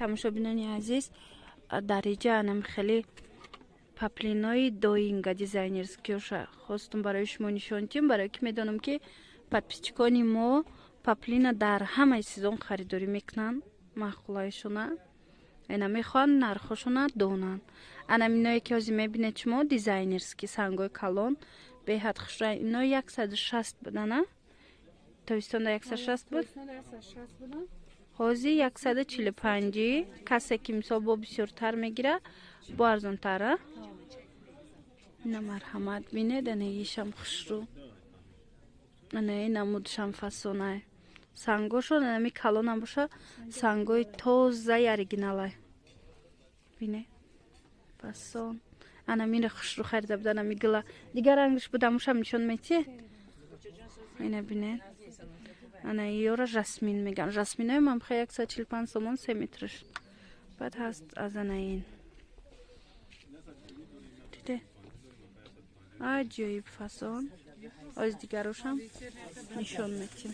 тамошобинони азиз, дар иҷа анам хеле паплинои доинга дизайнерскиёша хостум барои шумо нишон дидим, барое ки медонам ки подписчикони мо паплина дар ҳамаи сезон харидорӣ мекунанд, маъқулаишона ана мехоҳанд, нархошона донанд. Анаминое ки ҳозир мебинед шумо дизайнерски сангои калон беҳад хушрang. Ино 160 будана? Тобистонда 160 буд? ҳозир 145. Касе ки мисол бо бисёртар мегира, бо арзонтара. Ина марҳамат бинед, ана ишам хушрӯ. Ана ина мудшам фасонай. Сангошон анами калонам боша, сангои тозаи оригиналай. Бинед. Фасон. Анамира хушрӯ харида буд, анами гила. Дигар рангш будам ушам нишон мети? Ина бинед. Ана иёра жасмин меган. Жасминои мамха 145 сомон 3 метрш. Баъд ҳаст аз анаин. Диде? Аҷоиб фасон. Оз дигарошам нишон метим.